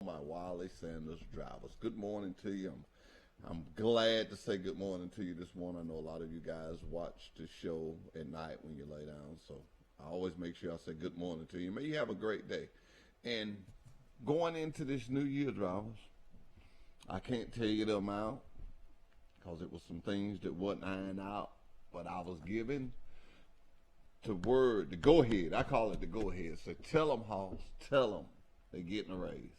My Wiley Sanders drivers. Good morning to you. I'm glad to say good morning to you this morning. I know a lot of you guys watch the show at night when you lay down, so I always make sure I say good morning to you. May you have a great day. And going into this new year, drivers, I can't tell you the amount because it was some things that wasn't ironed out, but I was given the word, the go-ahead. I call it the go-ahead. So tell them, Hoss, tell them they're getting a raise.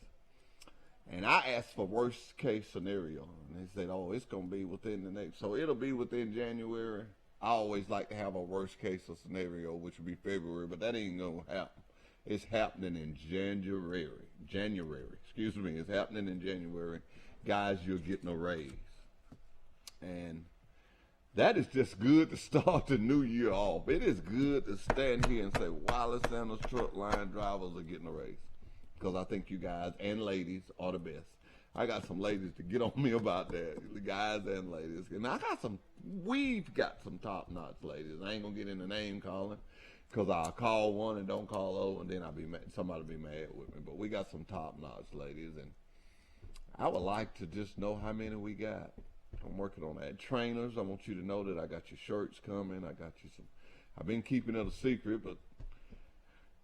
And I asked for worst case scenario, and they said, oh, it's going to be within the next, so it'll be within January. I always like to have a worst case scenario, which would be February, but that ain't going to happen. It's happening in January. It's happening in January. Guys, you're getting a raise. And that is just good to start the new year off. It is good to stand here and say, Wiley Sanders truck line drivers are getting a raise. Because I think you guys and ladies are the best. I got some ladies to get on me about that, the guys and ladies. And we've got some top-notch ladies. I ain't going to get into name calling because I'll call one and don't call over, and then somebody will be mad with me. But we got some top-notch ladies, and I would like to just know how many we got. I'm working on that. Trainers, I want you to know that I got your shirts coming. I got you some. I've been keeping it a secret, but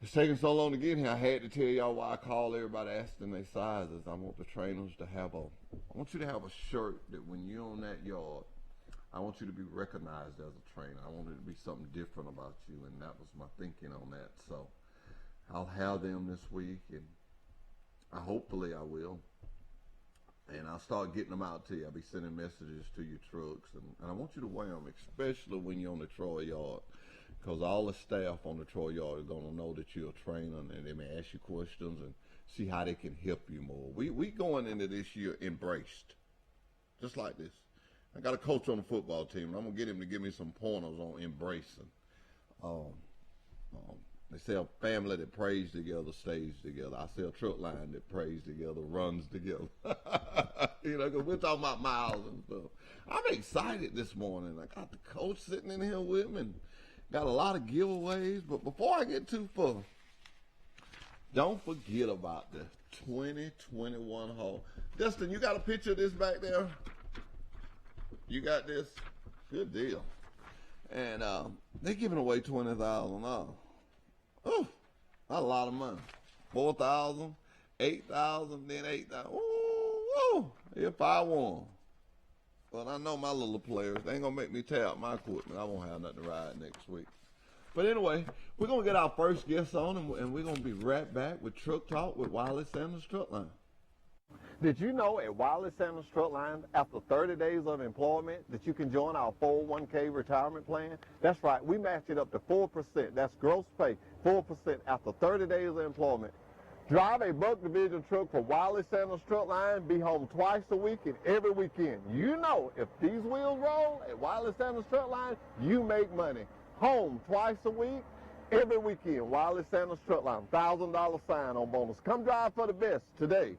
it's taking so long to get here. I had to tell y'all why I call everybody asking their sizes. I want the trainers to have I want you to have a shirt that when you're on that yard, I want you to be recognized as a trainer. I want it to be something different about you, and that was my thinking on that. So I'll have them this week, and hopefully I will. And I'll start getting them out to you. I'll be sending messages to your trucks, and I want you to wear them, especially when you're on the Troy yard. Because all the staff on the Troy yard are going to know that you're a trainer, and they may ask you questions and see how they can help you more. We going into this year embraced, just like this. I got a coach on the football team, and I'm going to get him to give me some pointers on embracing. They say a family that prays together stays together. I say a truck line that prays together runs together. You know, because we're talking about miles and stuff. I'm excited this morning. I got the coach sitting in here with me. And got a lot of giveaways, but before I get too far, don't forget about the 2021 haul. Dustin, you got a picture of this back there? You got this? Good deal. And they're giving away $20,000. Oh, that's a lot of money. 4,000, 8,000, then 8,000. Ooh, if I won. Well, I know my little players. They ain't going to make me tear out my equipment. I won't have nothing to ride next week. But anyway, we're going to get our first guest on, and we're going to be right back with Truck Talk with Wiley Sanders Truck Line. Did you know at Wiley Sanders Truck Line, after 30 days of employment, that you can join our 401k retirement plan? That's right. We match it up to 4%. That's gross pay, 4% after 30 days of employment. Drive a Buck Division truck for Wiley Sanders Truck Line. Be home twice a week and every weekend. You know, if these wheels roll at Wiley Sanders Truck Line, you make money. Home twice a week, every weekend. Wiley Sanders Truck Line, $1,000 sign-on bonus. Come drive for the best today.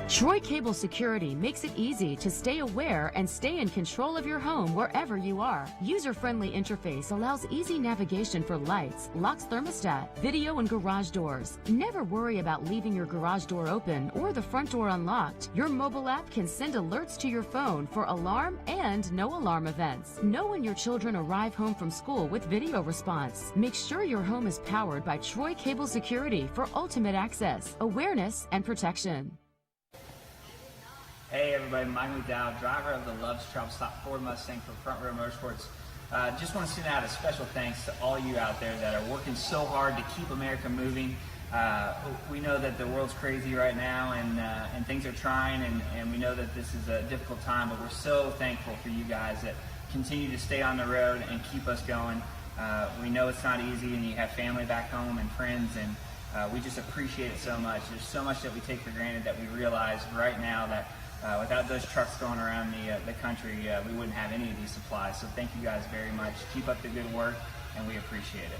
Troy Cable Security makes it easy to stay aware and stay in control of your home wherever you are. User-friendly interface allows easy navigation for lights, locks thermostat, video, and garage doors. Never worry about leaving your garage door open or the front door unlocked. Your mobile app can send alerts to your phone for alarm and no alarm events. Know when your children arrive home from school with video response. Make sure your home is powered by Troy Cable Security for ultimate access, awareness, and protection. Hey everybody, Mike McDowell, driver of the Love's Travel Stop Ford Mustang for Front Row Motorsports. Just want to send out a special thanks to all you out there that are working so hard to keep America moving. We know that the world's crazy right now and things are trying, and we know that this is a difficult time, but we're so thankful for you guys that continue to stay on the road and keep us going. We know it's not easy, and you have family back home and friends, and we just appreciate it so much. There's so much that we take for granted that we realize right now that without those trucks going around the country, we wouldn't have any of these supplies. So thank you guys very much. Keep up the good work, and we appreciate it.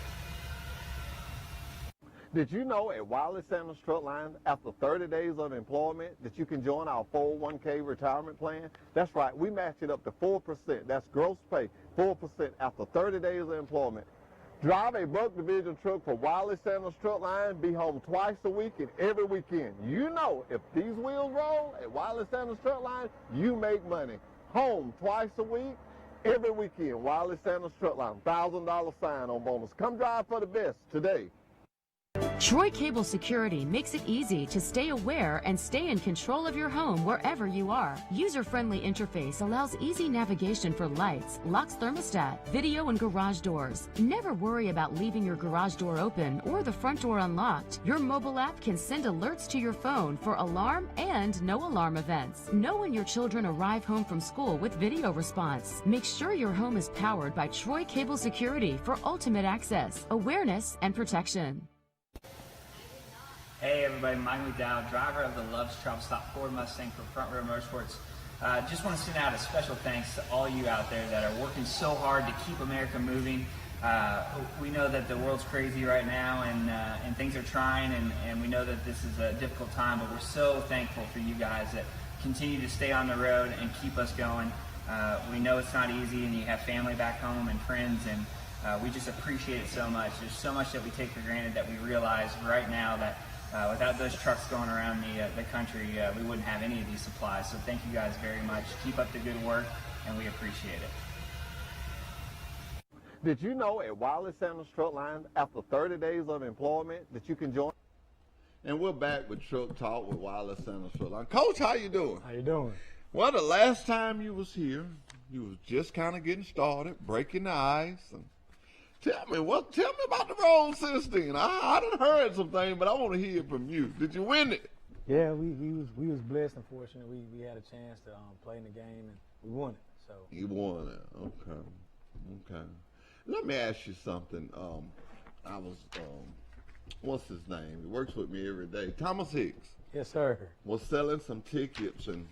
Did you know at Wiley Sanders Truck Line, after 30 days of employment, that you can join our 401k retirement plan? That's right. We match it up to 4%. That's gross pay, 4% after 30 days of employment. Drive a Buck Division truck for Wiley Sanders Truck Line. Be home twice a week and every weekend. You know, if these wheels roll at Wiley Sanders Truck Line, you make money. Home twice a week, every weekend. Wiley Sanders Truck Line. $1,000 sign-on bonus. Come drive for the best today. Troy Cable Security makes it easy to stay aware and stay in control of your home wherever you are. User-friendly interface allows easy navigation for lights, locks thermostat, video and garage doors. Never worry about leaving your garage door open or the front door unlocked. Your mobile app can send alerts to your phone for alarm and no alarm events. Know when your children arrive home from school with video response. Make sure your home is powered by Troy Cable Security for ultimate access, awareness, and protection. Hey everybody, Mike McDowell, driver of the Love's Travel Stop Ford Mustang for Front Row Motorsports. Just want to send out a special thanks to all you out there that are working so hard to keep America moving. We know that the world's crazy right now and things are trying, and we know that this is a difficult time, but we're so thankful for you guys that continue to stay on the road and keep us going. We know it's not easy, and you have family back home and friends, and we just appreciate it so much. There's so much that we take for granted that we realize right now that without those trucks going around the country, we wouldn't have any of these supplies. So thank you guys very much. Keep up the good work, and we appreciate it. Did you know at Wiley Sanders Truck Line, after 30 days of employment, that you can join? And we're back with Truck Talk with Wiley Sanders Truck Line. Coach, how you doing? How you doing? Well, the last time you was here, you was just kind of getting started, breaking the ice. And tell me about the road since then. I done heard some things, but I want to hear it from you. Did you win it? Yeah, we was blessed and fortunate. We had a chance to play in the game, and we won it. So you won it. Okay. Let me ask you something. I was what's his name? He works with me every day. Thomas Hicks. Yes, sir. Was selling some tickets, and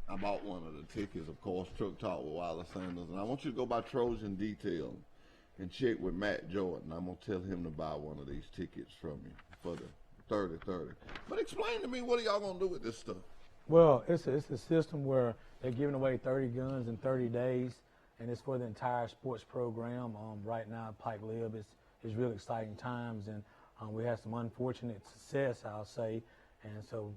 I bought one of the tickets, of course, Truck Talk with Wiley Sanders. And I want you to go by Trojan Detail and check with Matt Jordan. I'm going to tell him to buy one of these tickets from you for the 30-30. But explain to me, what are y'all going to do with this stuff? Well, it's a system where they're giving away 30 guns in 30 days, and it's for the entire sports program. Right now at Pike Lib, it's really exciting times, and we had some unfortunate success, I'll say, and so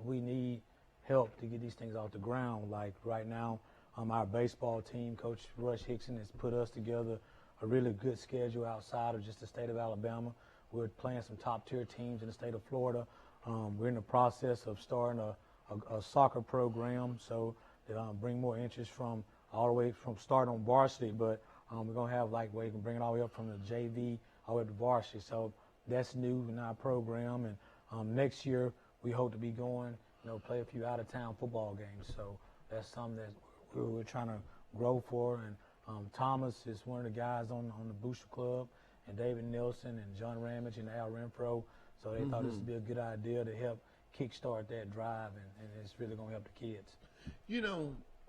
we need help to get these things off the ground. Like right now, our baseball team, Coach Rush Hickson, has put us together a really good schedule outside of just the state of Alabama. We're playing some top-tier teams in the state of Florida. We're in the process of starting a soccer program, so to bring more interest from all the way from starting on varsity, but we're going to have like where you can bring it all the way up from the JV all the way to varsity. So that's new in our program, and next year we hope to be going, play a few out-of-town football games. So that's something that we're trying to grow for, and Thomas is one of the guys on the Booster Club, and David Nelson and John Ramage and Al Renfro. So they thought this would be a good idea to help kickstart that drive, and it's really going to help the kids.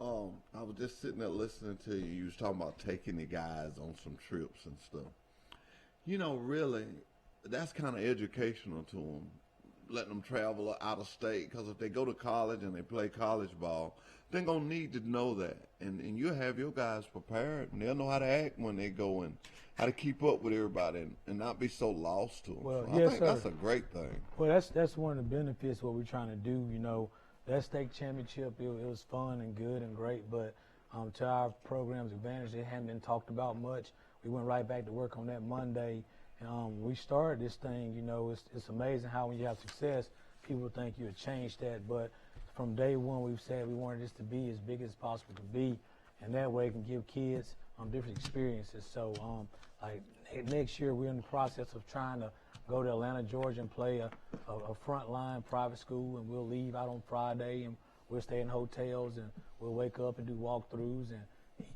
I was just sitting there listening to you. You was talking about taking the guys on some trips and stuff. Really, that's kind of educational to them, letting them travel out of state, because if they go to college and they play college ball, they're going to need to know that. And you have your guys prepared, and they'll know how to act when they go and how to keep up with everybody and not be so lost to them. Well, so yes, I think that's a great thing. Well, that's one of the benefits what we're trying to do. That state championship, it was fun and good and great, but to our program's advantage, it hadn't been talked about much. We went right back to work on that Monday, and we started this thing. It's amazing how when you have success, people think you would change that, but from day one, we've said we wanted this to be as big as possible to be, and that way it can give kids different experiences. So, like next year, we're in the process of trying to go to Atlanta, Georgia, and play a frontline private school, and we'll leave out on Friday, and we'll stay in hotels, and we'll wake up and do walkthroughs and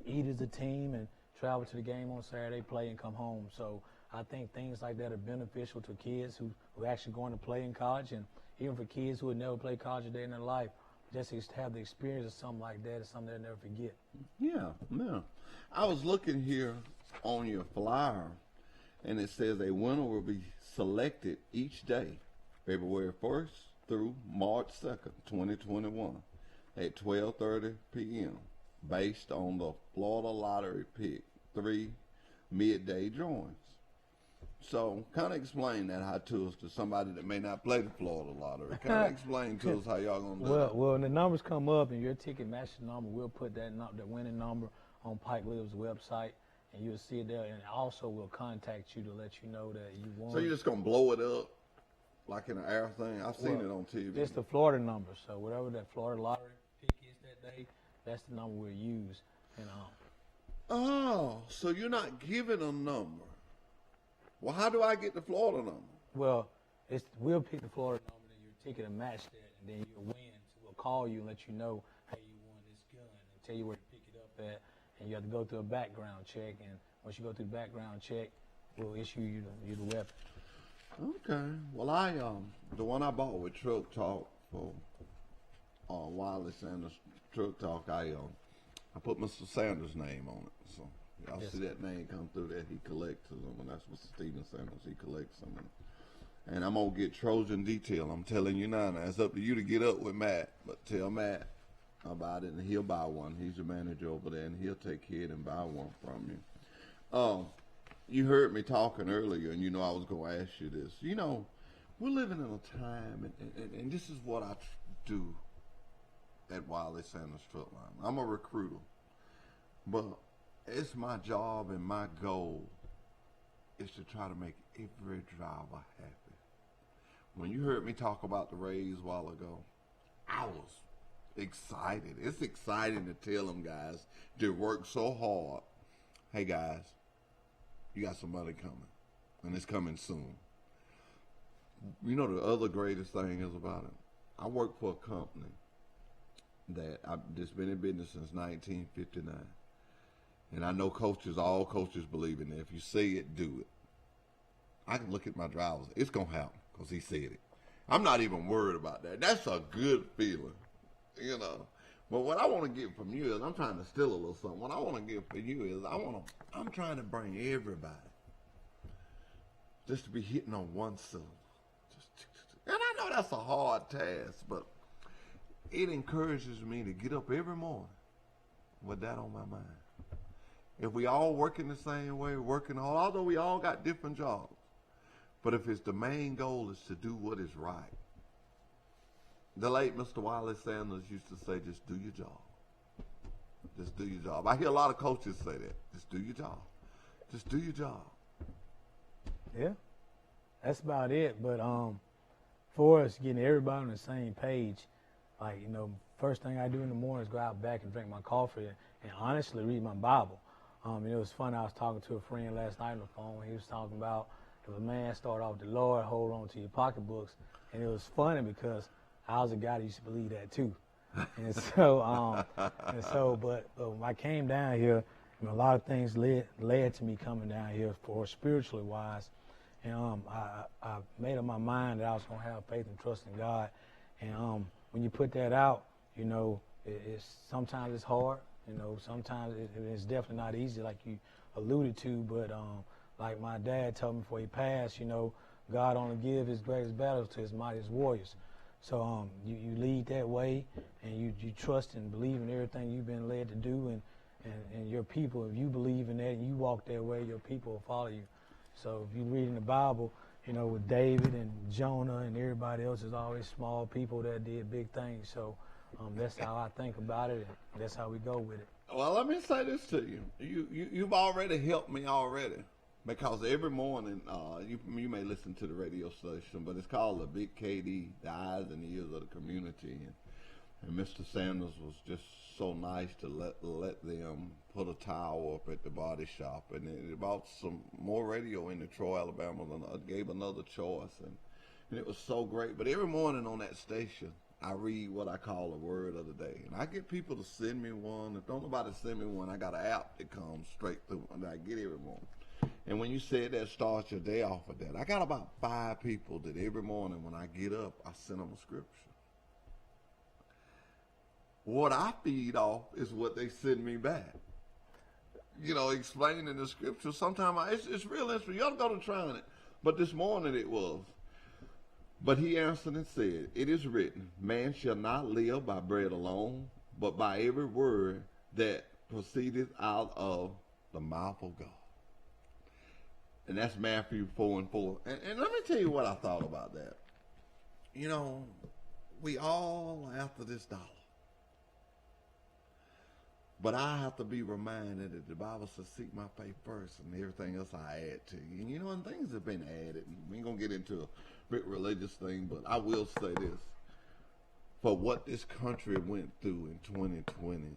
eat as a team and travel to the game on Saturday, play, and come home. So I think things like that are beneficial to kids who are actually going to play in college, and even for kids who had never played college a day in their life, just to have the experience of something like that is something they'll never forget. Yeah. I was looking here on your flyer, and it says a winner will be selected each day, February 1st through March 2nd, 2021, at 12:30 p.m., based on the Florida Lottery Pick 3 midday drawings. So kind of explain that how to us to somebody that may not play the Florida lottery. Kind of explain to us how y'all gonna do that. Well, when the numbers come up and your ticket matches the number, we'll put that the winning number on Pike Live's website, and you'll see it there. And also, we'll contact you to let you know that you won. So you're just gonna blow it up like in an air thing? I've seen it on TV. It's the Florida number, so whatever that Florida lottery pick is that day, that's the number we'll use. And Oh, so you're not giving a number. Well, how do I get the Florida number? well, we'll pick the Florida number, and your ticket will match that, and then you'll win. So we'll call you and let you know, hey, you won this gun, and tell you where to pick it up at, and you have to go through a background check. And once you go through the background check, we'll issue you the weapon. Okay. Well, the one I bought with Truck Talk for Wiley Sanders Truck Talk, I put Mr. Sanders' name on it. So y'all see that name come through there. He collects them, and that's Mr. Steven Sanders. He collects them. And I'm gonna get Trojan detail. I'm telling you now. It's up to you to get up with Matt, but tell Matt about it, and he'll buy one. He's your manager over there, and he'll take care of it and buy one from you. You heard me talking earlier, and you know I was going to ask you this. You know, we're living in a time, and this is what I do at Wiley Sanders Truck Line. I'm a recruiter, but it's my job and my goal is to try to make every driver happy. When you heard me talk about the raise a while ago, I was excited. It's exciting to tell them guys they work so hard. Hey guys, you got some money coming, and it's coming soon. You know the other greatest thing is about it? I work for a company that's been in business since 1959. And I know all coaches believe in it. If you say it, do it. I can look at my drivers. It's going to happen because he said it. I'm not even worried about that. That's a good feeling, you know. But what I want to get from you is, I'm trying to steal a little something. What I want to get from you is, I'm trying to bring everybody just to be hitting on one cylinder. And I know that's a hard task, but it encourages me to get up every morning with that on my mind. If we all working the same way, working hard, although we all got different jobs, but if it's the main goal is to do what is right. The late Mr. Wiley Sanders used to say, just do your job. Just do your job. I hear a lot of coaches say that. Just do your job. Just do your job. Yeah, that's about it. But for us, getting everybody on the same page, like, you know, first thing I do in the morning is go out back and drink my coffee and honestly read my Bible. It was funny. I was talking to a friend last night on the phone. He was talking about if a man started off with the Lord, hold on to your pocketbooks. And it was funny because I was a guy that used to believe that too. And so, but when I came down here, a lot of things led to me coming down here for spiritually wise. And I made up my mind that I was going to have faith and trust in God. And when you put that out, you know, sometimes it's hard. You know, sometimes it's definitely not easy, like you alluded to. But like my dad told me before he passed, you know, God only gives his greatest battles to his mightiest warriors. So you lead that way, and you trust and believe in everything you've been led to do, and your people, if you believe in that and you walk that way, your people will follow you. So if you read in the Bible, you know, with David and Jonah and everybody else, there's always small people that did big things. So that's how I think about it, and that's how we go with it. Well, let me say this to you. You've already helped me already. Because every morning, you may listen to the radio station, but it's called the Big KD, the eyes and ears of the community. And Mr. Sanders was just so nice to let them put a towel up at the body shop. And it bought some more radio into Troy, Alabama, and gave another choice. And it was so great. But every morning on that station, I read what I call a word of the day. And I get people to send me one. If don't nobody send me one, I got an app that comes straight through, and I get every morning. And when you said that, start your day off with that. I got about 5 people that every morning when I get up, I send them a scripture. What I feed off is what they send me back. You know, explaining the scripture. Sometimes it's real interesting. You ought to go to trying it. But this morning it was. But he answered and said, it is written, man shall not live by bread alone, but by every word that proceedeth out of the mouth of God. And that's Matthew 4:4. And let me tell you what I thought about that. You know, we all after this dollar. But I have to be reminded that the Bible says, seek my faith first, and everything else I add to you. And you know, and things have been added. We ain't going to get into a big religious thing, but I will say this. For what this country went through in 2020,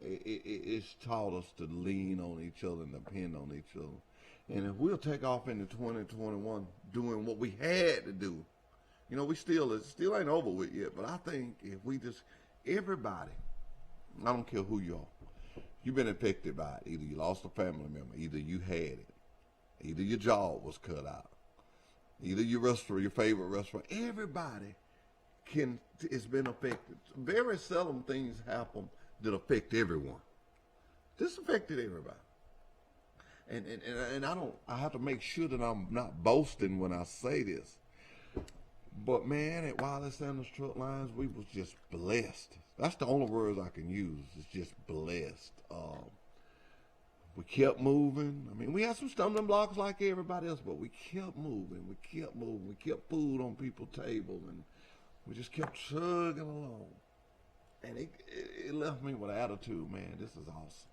it's taught us to lean on each other and depend on each other. And if we'll take off into 2021 doing what we had to do, you know, it still ain't over with yet, but I think if we just, everybody, I don't care who you are, you've been affected by it. Either you lost a family member, either you had it, either your jaw was cut out, either your restaurant, your favorite restaurant, everybody it's been affected. Very seldom things happen that affect everyone. This affected everybody. And I have to make sure that I'm not boasting when I say this. But man, at Wiley Sanders Truck Lines, we was just blessed. That's the only words I can use. It's just blessed. We kept moving. I mean, we had some stumbling blocks like everybody else, but we kept moving. We kept food on people's table, and we just kept chugging along. And it left me with an attitude, man, this is awesome.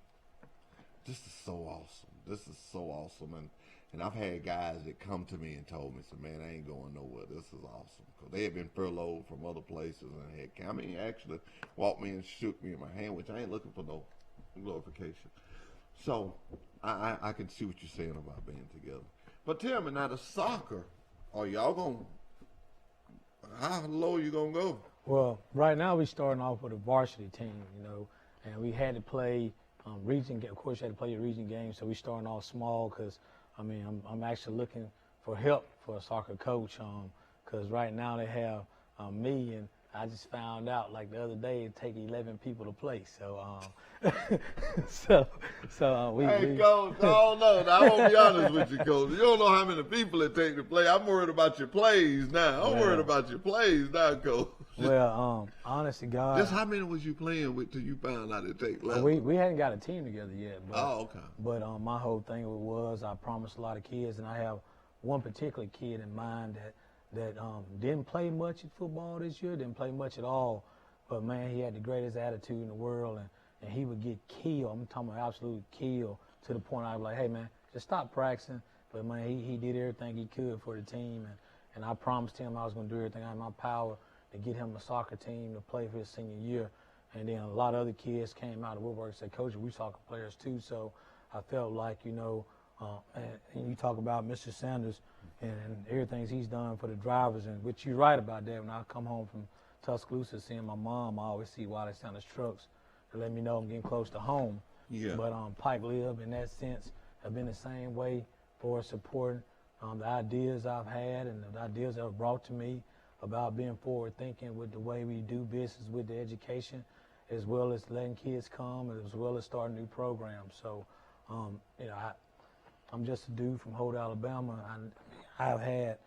This is so awesome. This is so awesome. And I've had guys that come to me and told me, so man, I ain't going nowhere. This is awesome. Because they had been furloughed from other places and actually walked me and shook me in my hand, which I ain't looking for no glorification. So I can see what you're saying about being together. But tell me now, the soccer, are y'all going to, how low you going to go? Well, right now we're starting off with a varsity team, you know, and we had to play region. Of course, you had to play your region game, so we're starting off small because, I mean, I'm actually looking for help for a soccer coach because right now they have me, and I just found out like the other day it take 11 people to play. So, Hey, Coach, I don't know. Now, I won't be honest with you, Coach. You don't know how many people it take to play. I'm worried about your plays now. I'm worried about your plays now, Coach. Well, honest to God. Just how many was you playing with till you found out it take 11? We hadn't got a team together yet. But, okay. But my whole thing was I promised a lot of kids, and I have one particular kid in mind that didn't play much at football this year, didn't play much at all. But, man, he had the greatest attitude in the world, and he would get killed. I'm talking about absolute kill to the point I was like, hey, man, just stop practicing. But, man, he did everything he could for the team, and I promised him I was going to do everything out of my power to get him a soccer team to play for his senior year. And then a lot of other kids came out of woodwork and said, Coach, we soccer players too. So I felt like, you know, and you talk about Mr. Sanders and everything he's done for the drivers, and which you're right about that. When I come home from Tuscaloosa seeing my mom, I always see Wiley Sanders trucks to let me know I'm getting close to home. Yeah. But Pike Lib, in that sense, have been the same way for supporting the ideas I've had and the ideas that were brought to me about being forward thinking with the way we do business with the education, as well as letting kids come, as well as starting new programs. So, you know, I'm just a dude from Holt, Alabama. I've had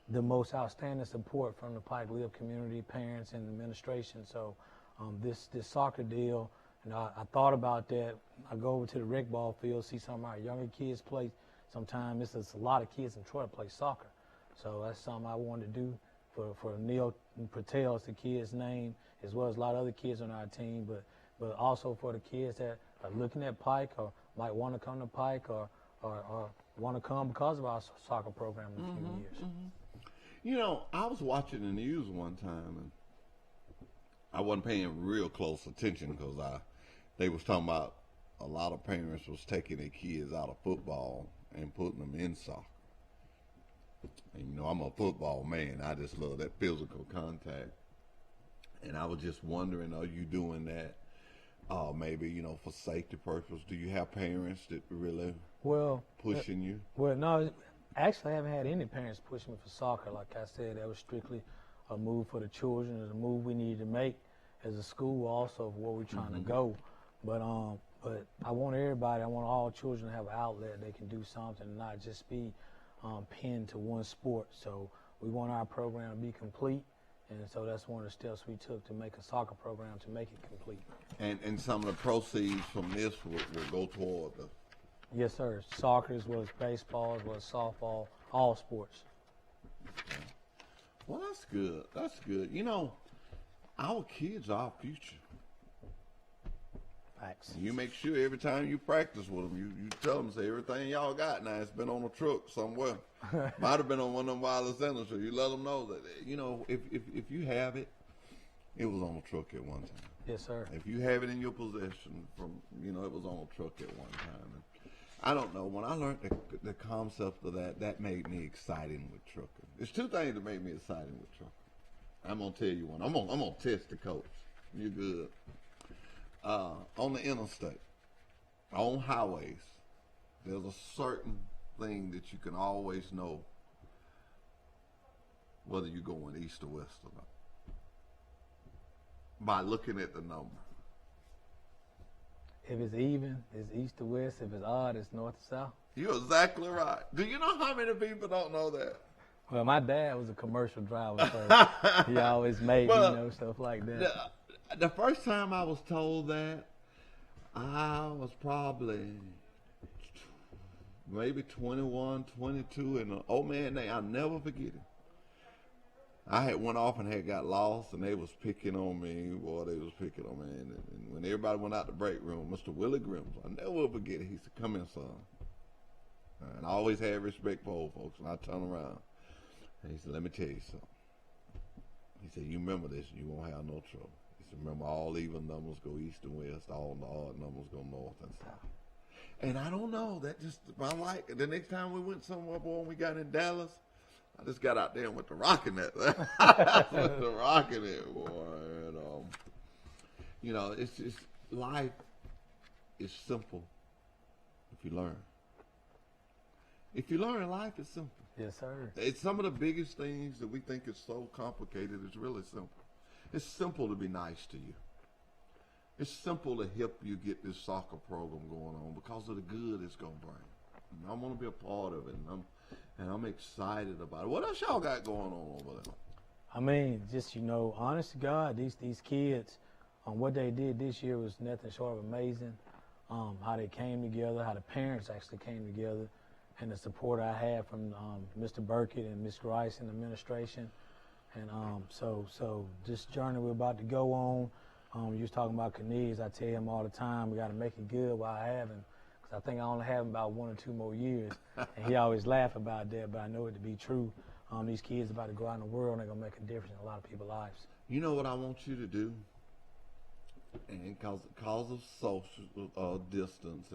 the most outstanding support from the Pike Lib community, parents, and administration. So, this soccer deal, you know, I thought about that. I go over to the rec ball field, see some of our younger kids play. Sometimes it's a lot of kids in Detroit play soccer. So that's something I wanted to do for Neil Patel, is the kid's name, as well as a lot of other kids on our team, but also for the kids that are looking at Pike or might want to come to Pike or want to come because of our soccer program in a few years. Mm-hmm. You know, I was watching the news one time, and I wasn't paying real close attention because they was talking about a lot of parents was taking their kids out of football and putting them in soccer. And, you know, I'm a football man. I just love that physical contact. And I was just wondering, are you doing that maybe, you know, for safety purposes? Do you have parents that really pushing you? Well, no, actually I haven't had any parents pushing me for soccer. Like I said, that was strictly a move for the children. It was a move we needed to make as a school also for where we're trying to go. But I want everybody, I want all children to have an outlet. They can do something and not just be pinned to one sport. So we want our program to be complete, and so that's one of the steps we took to make a soccer program to make it complete. And some of the proceeds from this will go toward Yes, sir. Soccer as well as baseball as well as softball, all sports. Well, that's good. That's good. You know, our kids are our future. Facts. You make sure every time you practice with them, you tell them, say, everything y'all got now, it's been on a truck somewhere. Might have been on one of them wireless centers, so you let them know that, you know, if you have it, it was on a truck at one time. Yes, sir. If you have it in your possession from, you know, it was on a truck at one time. And I don't know, when I learned the concept of that made me excited with trucking. There's two things that made me excited with trucking. I'm going to tell you one. I'm gonna test the coach. You good. On the interstate, on highways, there's a certain thing that you can always know whether you're going east or west or not by looking at the number. If it's even, it's east to west. If it's odd, it's north to south. You're exactly right. Do you know how many people don't know that? Well, my dad was a commercial driver, so he always made me know stuff like that. The first time I was told that, I was probably maybe 21, 22, and an old man, I'll never forget it. I had went off and had got lost, and they was picking on me. Boy, they was picking on me. And when everybody went out the break room, Mr. Willie Grims, I never will forget it. He said, "Come in, son." And I always had respect for old folks, and I turn around. And he said, "Let me tell you something." He said, "You remember this, and you won't have no trouble." He said, "Remember, all even numbers go east and west, all the odd numbers go north and south." And I don't know, that just, I like it. The next time we went somewhere, boy, when we got in Dallas, I just got out there and went to rocking it. Went to rocking it, boy. And, you know, it's just, life is simple if you learn. If you learn, life is simple. Yes, sir. It's some of the biggest things that we think is so complicated. It's really simple. It's simple to be nice to you. It's simple to help you get this soccer program going on because of the good it's going to bring. And I want to be a part of it, and I'm excited about it. What else y'all got going on over there? I mean, just, you know, honest to God, these kids, what they did this year was nothing short of amazing. How they came together, how the parents actually came together, and the support I had from Mr. Burkett and Ms. Grice and the administration. And so this journey we're about to go on, you was talking about Kaniz. I tell him all the time, we got to make it good while I have him, because I think I only have him about 1 or 2 more years. And he always laugh about that, but I know it to be true. These kids about to go out in the world, and they're going to make a difference in a lot of people's lives. You know what I want you to do? And cause of social distance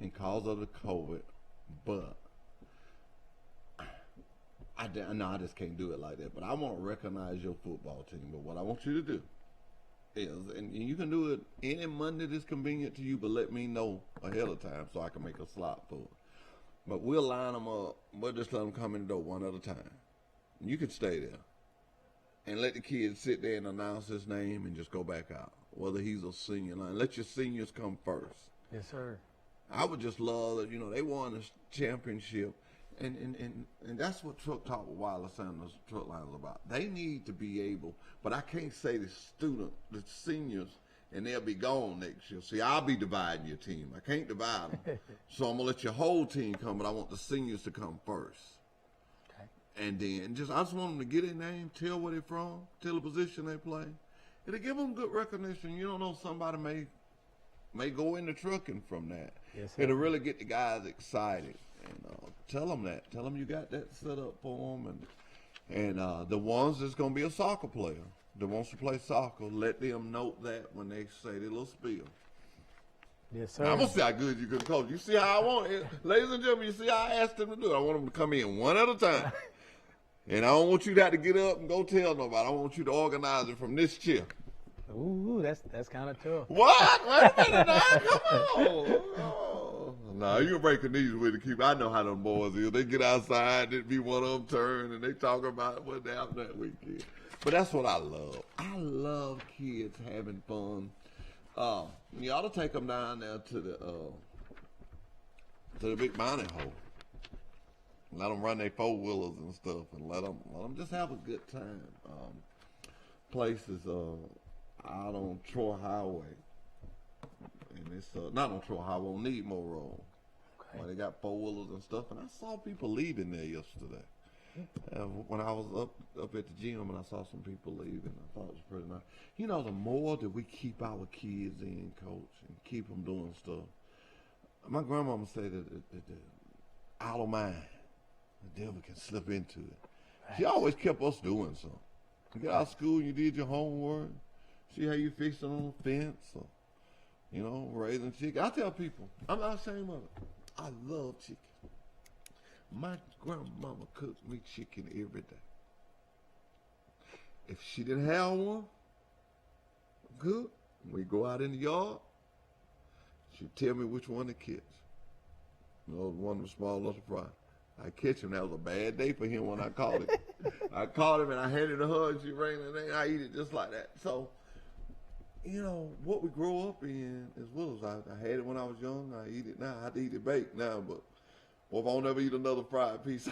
and cause of the COVID, but I just can't do it like that. But I want to recognize your football team. But what I want you to do is, and you can do it any Monday that's convenient to you, but let me know ahead of time so I can make a slot for it. But we'll line them up. We'll just let them come in the door one at a time. You can stay there and let the kids sit there and announce his name and just go back out, whether he's a senior. And let your seniors come first. Yes, sir. I would just love that, you know, they won this championship. And that's what Truck Talk with Wireless Sanders Truck Line is about. They need to be able, but I can't say the seniors, and they'll be gone next year. See, I'll be dividing your team. I can't divide them. So I'm going to let your whole team come, but I want the seniors to come first. Okay. And then I just want them to get their name, tell where they're from, tell the position they play. It'll give them good recognition. You don't know, somebody may go into trucking from that. Yes, sir. It'll really get the guys excited. And tell them that. Tell them you got that set up for them. And the ones that's going to be a soccer player that wants to play soccer, let them note that when they say their little spiel. Yes, sir. Now, I'm going to see how good you can coach. You see how I want it. Ladies and gentlemen, you see how I asked them to do it. I want them to come in one at a time. And I don't want you to have to get up and go tell nobody. I want you to organize it from this chair. Ooh, that's kind of tough. What? Wait a minute now. Come on. Oh. Nah, you can break a knees with the keep. I know how them boys is. They get outside, it be one of them turn, and they talk about what they happened that weekend. But that's what I love. I love kids having fun. You ought to take them down there to the big mining hole. Let them run their 4-wheelers and stuff, and let them just have a good time. Places out on Troy Highway, and it's not on Troy Highway, on Needmore Road. Where they got 4-wheelers and stuff, and I saw people leaving there yesterday. When I was up at the gym, and I saw some people leaving, I thought it was pretty nice. You know, the more that we keep our kids in, Coach, and keep them doing stuff. My grandmama said that out of mind, the devil can slip into it. She always kept us doing something. You get out of school, you did your homework. See how you fixed it on the fence, or, you know, raising chicken. I tell people, I'm not ashamed of it. I love chicken. My grandmama cooked me chicken every day. If she didn't have one, good. We go out in the yard. She'd tell me which one to catch. You know, the one with small little fry. I catch him. That was a bad day for him when I caught him. I caught him and I handed her hug. She rang the name. I eat it just like that. So, you know, what we grow up in is willows. I had it when I was young. I eat it now. I have to eat it baked now, but well, if I don't ever eat another fried piece.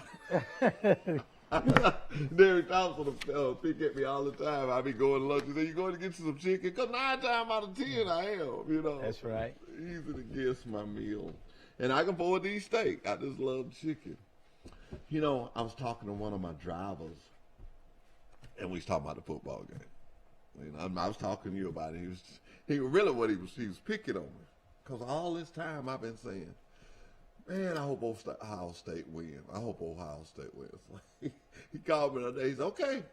Derek Thompson will pick at me all the time. I be going to lunch and say, you going to get you some chicken? Because 9 times out of 10 I am, you know. That's right. Easy to guess my meal. And I can afford to eat steak. I just love chicken. You know, I was talking to one of my drivers, and we was talking about the football game. You know, I was talking to you about it. He was picking on me. Because all this time I've been saying, man, I hope Ohio State wins. I hope Ohio State wins. He called me the other day. He said, okay,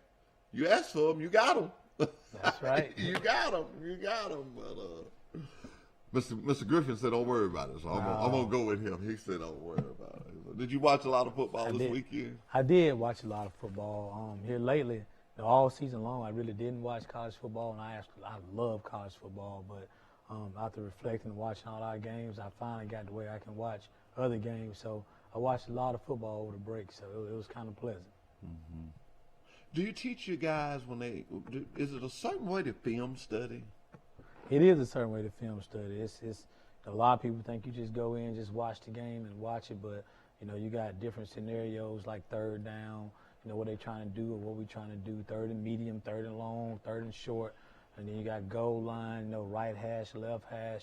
you asked for them, you got them. That's right. You got them. But Mr. Griffin said, don't worry about it. So I'm going to go with him. He said, don't worry about it. Did you watch a lot of football this weekend? I did watch a lot of football. Here lately, all season long, I really didn't watch college football, and I love college football. But after reflecting and watching all our games, I finally got to where I can watch other games. So I watched a lot of football over the break, so it was kind of pleasant. Mm-hmm. Do you teach your guys is it a certain way to film study? It is a certain way to film study. It's a lot of people think you just go in, just watch the game and watch it, but you know, you got different scenarios like third down, you know, what they're trying to do or what we're trying to do, third and medium, third and long, third and short, and then you got goal line, you know, right hash, left hash.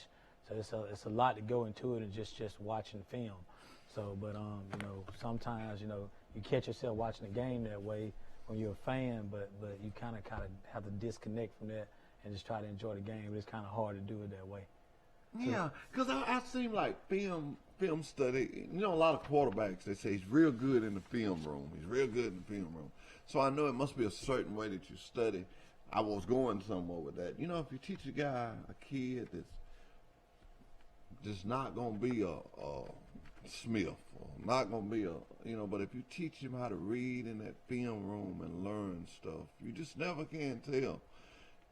So it's a lot to go into it and just watching film. So, but you know, sometimes, you know, you catch yourself watching the game that way when you're a fan, but you kind of have to disconnect from that and just try to enjoy the game. But it's kind of hard to do it that way. Yeah, because I seem like film study, you know, a lot of quarterbacks, they say he's real good in the film room. He's real good in the film room. So I know it must be a certain way that you study. I was going somewhere with that. You know, if you teach a kid that's just not going to be a Smith, or not going to be you know, but if you teach him how to read in that film room and learn stuff, you just never can tell.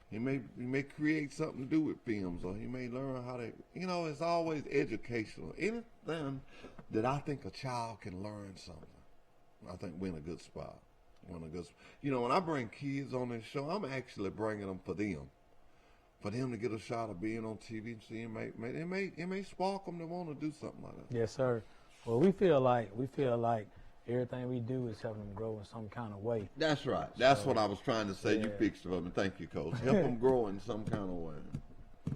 He may create something to do with films, or he may learn how to, you know, it's always educational. Anything that I think a child can learn something, I think we're in a good spot. You know, when I bring kids on this show, I'm actually bringing them for them to get a shot of being on TV and see it may spark them to want to do something like that. Yes, sir. Well, we feel like everything we do is helping them grow in some kind of way. That's right. That's what I was trying to say. Yeah. You fixed it up, and thank you, Coach. Help them grow in some kind of way.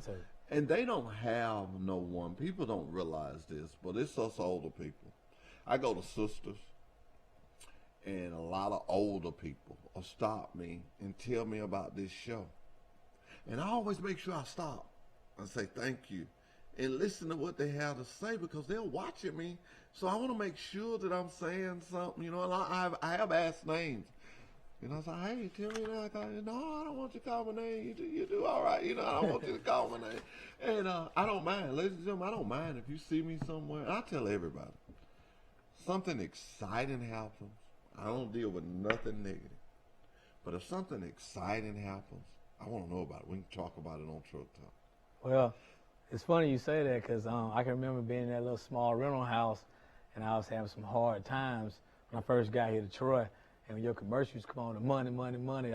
So, and they don't have no one. People don't realize this, but it's us older people. I go to sisters, and a lot of older people will stop me and tell me about this show. And I always make sure I stop and say thank you and listen to what they have to say, because they're watching me. So I want to make sure that I'm saying something, you know. And I have asked names. You know, I say, hey, tell me that. No, I don't want you to call my name. You do all right. You know, I don't want you to call my name. And I don't mind. Ladies and gentlemen, I don't mind if you see me somewhere. I tell everybody, something exciting happens. I don't deal with nothing negative. But if something exciting happens, I want to know about it. We can talk about it on Truck Talk. Well, it's funny you say that, because I can remember being in that little small rental house, and I was having some hard times when I first got here to Troy. And when your commercials come on, the money,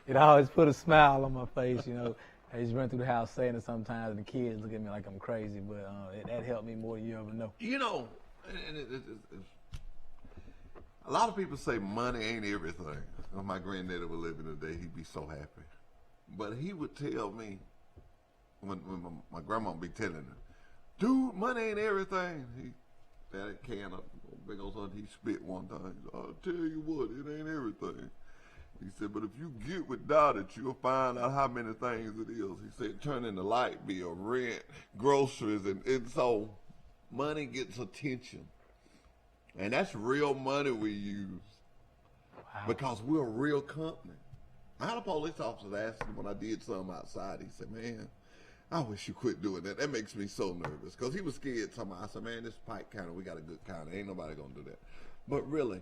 it always put a smile on my face, you know. I just run through the house saying it sometimes, and the kids look at me like I'm crazy, but that helped me more than you ever know. You know, a lot of people say money ain't everything. If my granddaddy was living today, he'd be so happy. But he would tell me, when my grandma would be telling him, dude, money ain't everything. He had a can of big old son. He spit one time. He said, I'll tell you what, it ain't everything. He said, but if you get without it, you'll find out how many things it is. He said, turn in the light bill, rent, groceries, and so money gets attention. And that's real money we use. Wow. Because we're a real company. I had a police officer ask me when I did something outside. He said, man, I wish you quit doing that. That makes me so nervous. Because he was scared somehow. I said, man, this Pike County, we got a good county. Ain't nobody going to do that. But really,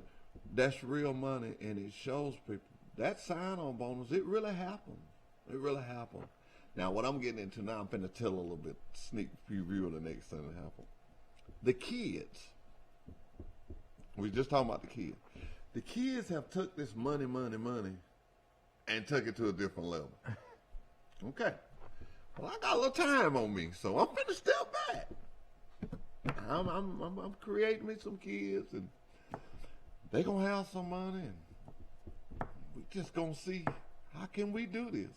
that's real money, and it shows people. That sign-on bonus, it really happened. It really happened. Now, what I'm getting into now, I'm going to tell a little bit, sneak preview of the next thing that happened. The kids, we just talking about the kids. The kids have took this money, and took it to a different level. Okay. Well, I got a little time on me, so I'm finna step back. I'm creating me some kids, and they gonna have some money, and we just gonna see how can we do this.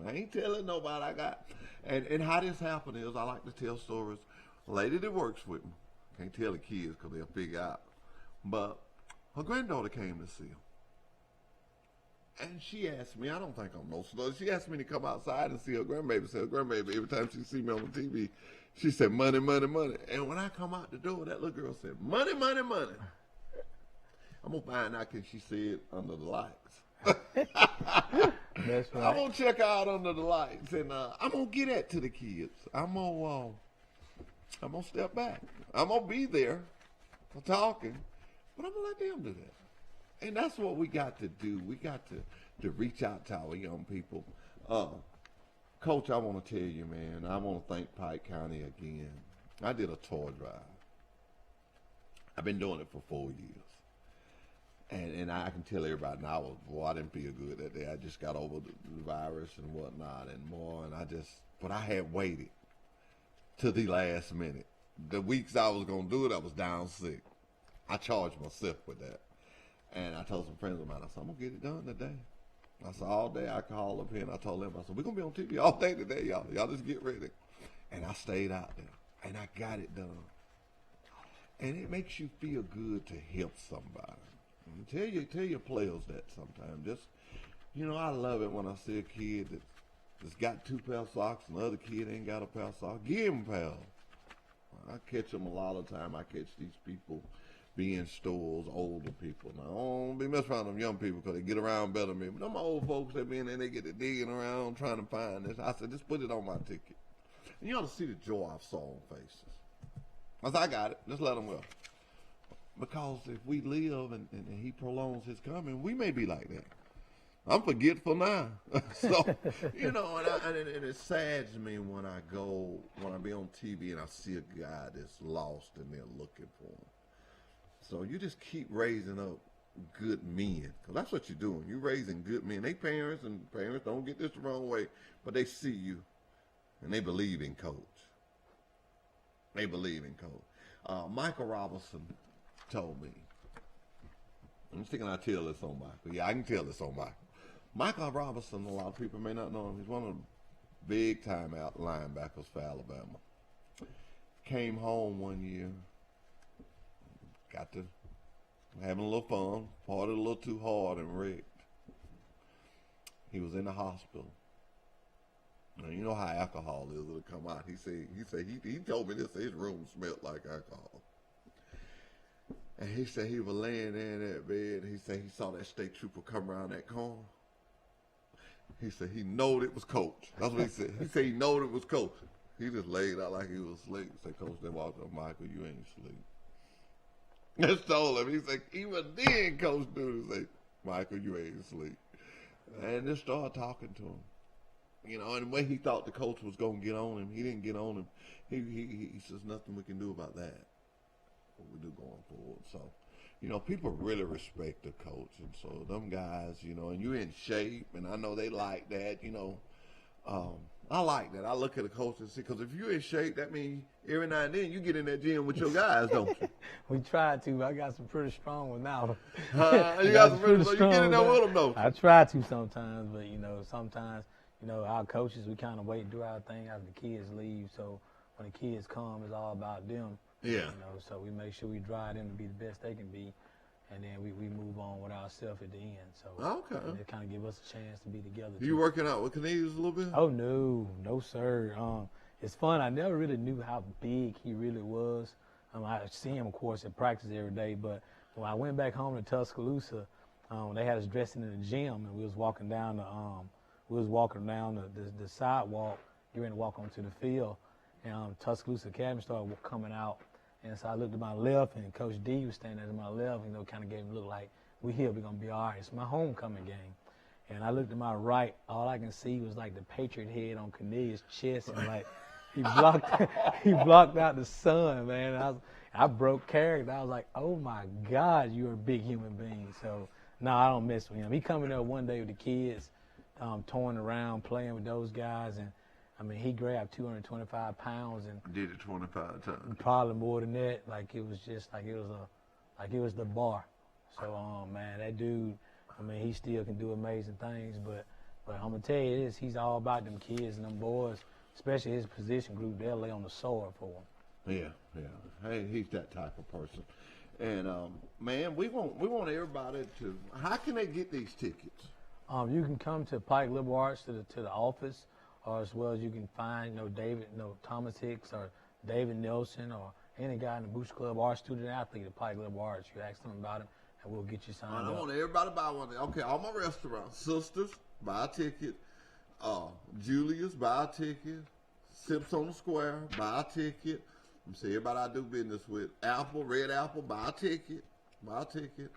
I ain't telling nobody I got. And how this happened is I like to tell stories. A lady that works with me, can't tell the kids because they'll figure out, but her granddaughter came to see him. And she asked me, I don't think I'm no slow. She asked me to come outside and see her grandbaby. So her grandbaby, every time she see me on TV, she said, money, money, money. And when I come out the door, that little girl said, money, money, money. I'm going to find out can she see it under the lights. That's right. I'm going to check her out under the lights. And I'm going to get that to the kids. I'm going to step back. I'm going to be there for talking, but I'm going to let them do that. And that's what we got to do. We got to reach out to our young people. Coach, I want to tell you, man, I want to thank Pike County again. I did a toy drive. I've been doing it for 4 years. And I can tell everybody now, I didn't feel good that day. I just got over the virus and whatnot and more. But I had waited to the last minute. The weeks I was going to do it, I was down sick. I charged myself with that. And I told some friends of mine, I said, I'm going to get it done today. I said, all day I called up here and I told them, I said, we're going to be on TV all day today, y'all. Y'all just get ready. And I stayed out there. And I got it done. And it makes you feel good to help somebody. And tell your players that sometimes. Just, I love it when I see a kid that's got 2 pair of socks and the other kid ain't got a pair of socks. Give them pals. I catch them a lot of time. I catch these people be in stores, older people. Now, I don't be messing around with them young people because they get around better than me. But them old folks that be in there, they get to digging around trying to find this. I said, just put it on my ticket. And you ought to see the joy I saw on faces. I said, I got it. Just let them go. Because if we live and he prolongs his coming, we may be like that. I'm forgetful now. So, and it saddens me when I be on TV and I see a guy that's lost and they're looking for him. So you just keep raising up good men, because that's what you're doing. You're raising good men. They parents, and parents don't get this the wrong way, but they see you, and they believe in Coach. They believe in Coach. Michael Robinson told me, I'm thinking I tell this on Michael. Yeah, I can tell this on Michael. Michael Robinson, a lot of people may not know him. He's one of the big time out linebackers for Alabama. Came home one year. Got to having a little fun, partied a little too hard and wrecked. He was in the hospital. Now, you know how alcohol is, it'll come out. He told me this, his room smelled like alcohol. And he said he was laying there in that bed. He said he saw that state trooper come around that corner. He said he knowed it was Coach. That's what he said. He said he knowed it was Coach. He just laid out like he was asleep. He said, Coach, they walked up, Michael, you ain't asleep. Just told him. He said, even then, Coach Dude said, Michael, you ain't asleep. And just started talking to him. And the way he thought the coach was going to get on him, he didn't get on him. He says, nothing we can do about that. What we do going forward. So, people really respect the coach. And so them guys, and you're in shape, and I know they like that, I like that. I look at a coach and see, because if you're in shape, that means every now and then you get in that gym with your guys, don't you? We try to. I got some pretty strong ones now. You got some pretty strong. You get in there with them, though. I try to sometimes, but sometimes, our coaches, we kind of wait and do our thing after the kids leave. So when the kids come, it's all about them. Yeah. You know, so we make sure we drive them to be the best they can be, and then we move on with ourselves at the end. So Okay. and it kind of give us a chance to be together. You working out with Cornelius a little bit? Oh no, sir. It's fun. I never really knew how big he really was. I see him, of course, in practice every day. But when I went back home to Tuscaloosa, they had us dressing in the gym, and we was walking down the sidewalk, getting to walk onto the field, and Tuscaloosa Academy started coming out. And so I looked to my left, and Coach D was standing to my left. You know, kind of gave me a look like, "We here, we're gonna be all right." It's my homecoming game. And I looked to my right. All I can see was like the Patriot head on Cornelius' chest, and like he blocked out the sun, man. And I broke character. I was like, "Oh my God, you're a big human being." So no, I don't mess with him. He coming there one day with the kids, touring around, playing with those guys, and I mean, he grabbed 225 pounds and Did it 25 times. probably more than that. Like it was just like it was the bar. So man, that dude, I mean, he still can do amazing things. But I'm gonna tell you this, he's all about them kids and them boys, especially his position group. They'll lay on the sword for him. Yeah. Hey, he's that type of person. And man, we want everybody to. How can they get these tickets? You can come to Pike Liberal Arts to the office, or as well as you can find Thomas Hicks or David Nelson or any guy in the Boots Club or student athlete at Pike Liberal Arts. You ask them about him, and we'll get you signed I up. want everybody to buy one. Okay, all my restaurants, Sisters, buy a ticket. Julius, buy a ticket. Sips on the Square, buy a ticket. I'm saying everybody I do business with. Apple, Red Apple, buy a ticket. Buy a ticket.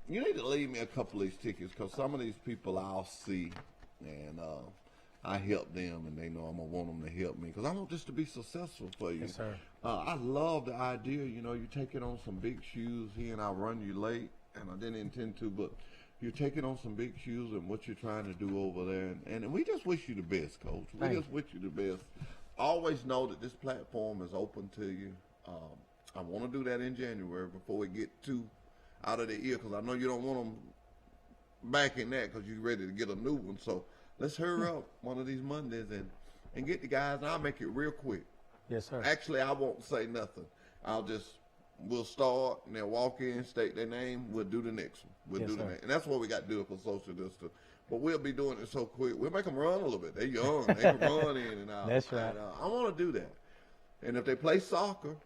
You need to leave me a couple of these tickets because some of these people I'll see and I help them and they know I'm going to want them to help me because I want this to be successful for you. Yes, sir. I love the idea, you're taking on some big shoes here and I run you late and I didn't intend to, but you're taking on some big shoes and what you're trying to do over there. And we just wish you the best, Coach. We Thank just wish you the best. Always know that this platform is open to you. I want to do that in January before we get too out of the ear because I know you don't want them back in that because you're ready to get a new one. So let's hurry up one of these Mondays and get the guys. And I'll make it real quick. Yes, sir. Actually, I won't say nothing. We'll start and they'll walk in, state their name. We'll do the next one. We'll Yes, do the sir. next. And that's what we got to do for social distance. But we'll be doing it so quick. We'll make them run a little bit. They're young. They can run in and out. That's right. And, I want to do that. And if they play soccer,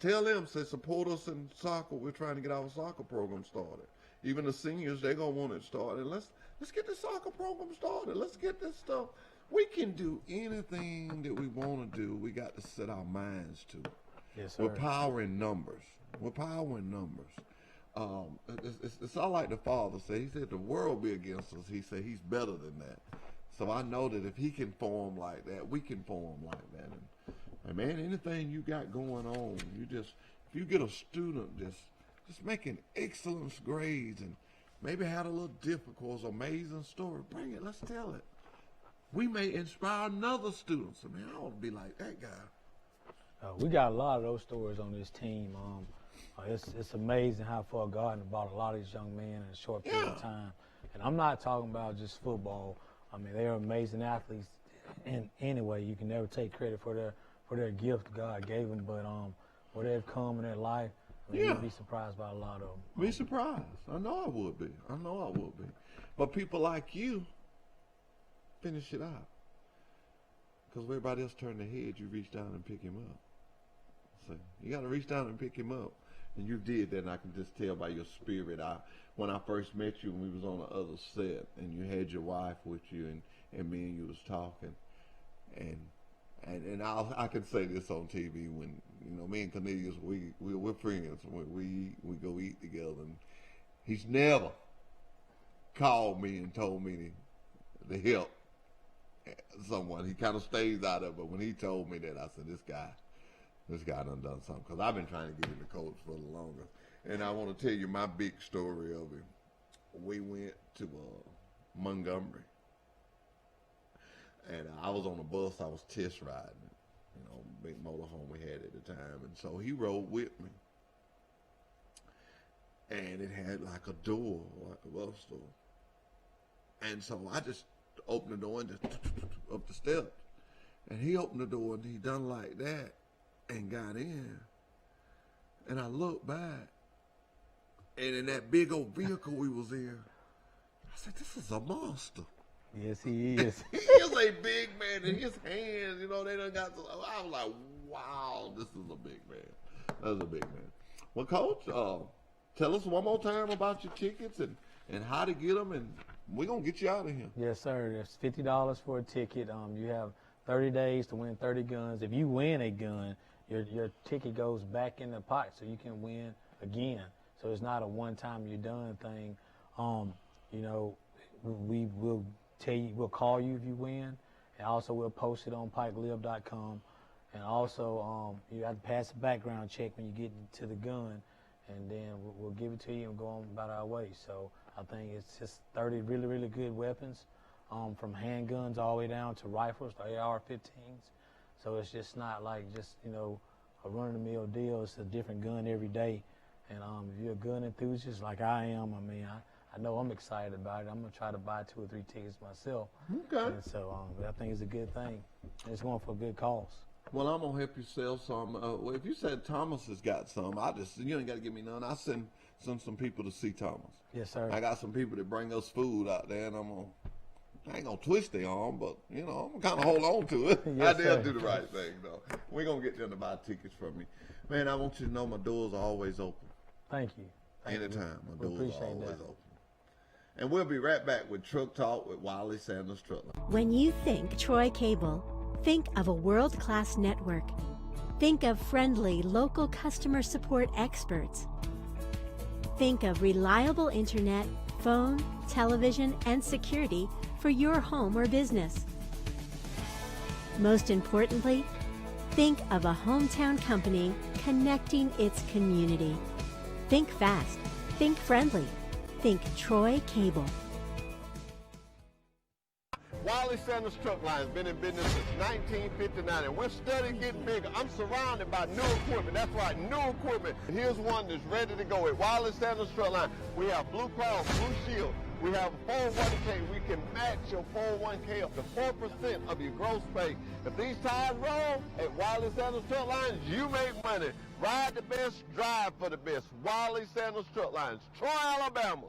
tell them, say, support us in soccer. We're trying to get our soccer program started. Even the seniors, they're going to want it started. Let's get the soccer program started. Let's get this stuff. We can do anything that we want to do. We got to set our minds to it. Yes, sir. We're power in numbers. It's all like the Father said. He said the world be against us. He said he's better than that. So I know that if he can form like that, we can form like that. And man, anything you got going on, if you get a student just making excellent grades and maybe had a little difficult, amazing story, bring it. Let's tell it. We may inspire another student. So man, I want to be like that guy. We got a lot of those stories on this team. It's amazing how far God has brought a lot of these young men in a short period of time. And I'm not talking about just football. I mean, they're amazing athletes. And anyway, you can never take credit for their gift God gave them. But where they've come in their life, you'd be surprised by a lot of them. Be surprised. I know I would be. But people like you finish it out. Because everybody else turned their head, you reach down and pick him up. So you got to reach down and pick him up. And you did that, and I can just tell by your spirit. When I first met you, when we was on the other set, and you had your wife with you, and me and you was talking, and I can say this on TV when me and Cornelius we're friends. We go eat together, and he's never called me and told me to help someone. He kind of stays out of it, but when he told me that, I said, this guy done something, because I've been trying to get him to coach for the longest. And I want to tell you my big story of him. We went to Montgomery, and I was on a bus. I was test riding, big motorhome we had at the time, and so he rode with me. And it had like a door, like a bus door. And so I just opened the door and just up the steps. And he opened the door and he done like that and got in. And I looked back, and in that big old vehicle we was in, I said, this is a monster. Yes, he is. He is a big man, and his hands, you know, they done got to, I was like, wow, this is a big man. That's a big man. Well, Coach, tell us one more time about your tickets and how to get them, and we're going to get you out of here. Yes, sir. It's $50 for a ticket. You have 30 days to win 30 guns. If you win a gun, your ticket goes back in the pot so you can win again. So it's not a one-time you're done thing. You know, we will tell you, we'll call you if you win, and also we'll post it on pikelib.com. And also, you have to pass a background check when you get to the gun, and then we'll give it to you and go on about our way. So I think it's just 30 really, really good weapons, from handguns all the way down to rifles, the AR-15s. So it's just not like just, you know, a run-of-the-mill deal. It's a different gun every day. And if you're a gun enthusiast like I am, I mean, I know I'm excited about it. I'm going to try to buy 2 or 3 tickets myself. Okay. And so I think it's a good thing. It's going for a good cause. Well, I'm going to help you sell some. Well, if you said Thomas has got some, you ain't got to give me none. I'll send some people to see Thomas. Yes, sir. I got some people that bring us food out there, and I ain't going to twist their arm, but, you know, I'm going to kind of hold on to it. Yes, They'll sir. do the right thing, though. We're going to get them to buy tickets from me. Man, I want you to know my doors are always open. Thank you. Anytime. My We doors are appreciate always that. open. And we'll be right back with Truck Talk with Wiley Sanders Truckline. When you think Troy Cable, think of a world-class network. Think of friendly local customer support experts. Think of reliable internet, phone, television, and security for your home or business. Most importantly, think of a hometown company connecting its community. Think fast. Think friendly. Think Troy Cable. Wiley Sanders Truck Line has been in business since 1959, and we're steadily getting bigger. I'm surrounded by new equipment. That's right, new equipment. Here's one that's ready to go at Wiley Sanders Truck Line. We have Blue Cross, Blue Shield. We have 401k. We can match your 401k up to 4% of your gross pay. If these tires roll at Wiley Sanders Truck Lines, you make money. Ride the best, drive for the best. Wiley Sanders Truck Lines, Troy, Alabama.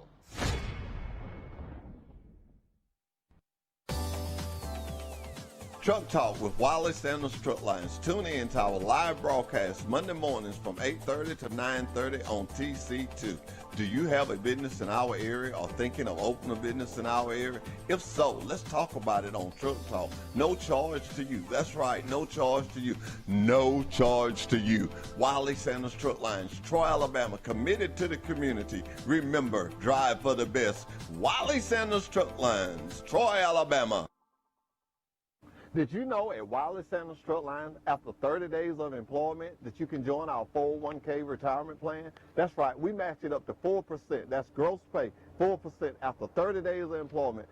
Truck Talk with Wiley Sanders Truck Lines. Tune in to our live broadcast Monday mornings from 8:30 to 9:30 on TC2. Do you have a business in our area or thinking of opening a business in our area? If so, let's talk about it on Truck Talk. No charge to you. That's right, no charge to you. No charge to you. Wiley Sanders Truck Lines, Troy, Alabama, committed to the community. Remember, drive for the best. Wiley Sanders Truck Lines, Troy, Alabama. Did you know at Wiley Sanders Truck Lines, after 30 days of employment, that you can join our 401k retirement plan? That's right, we match it up to 4%. That's gross pay, 4% after 30 days of employment.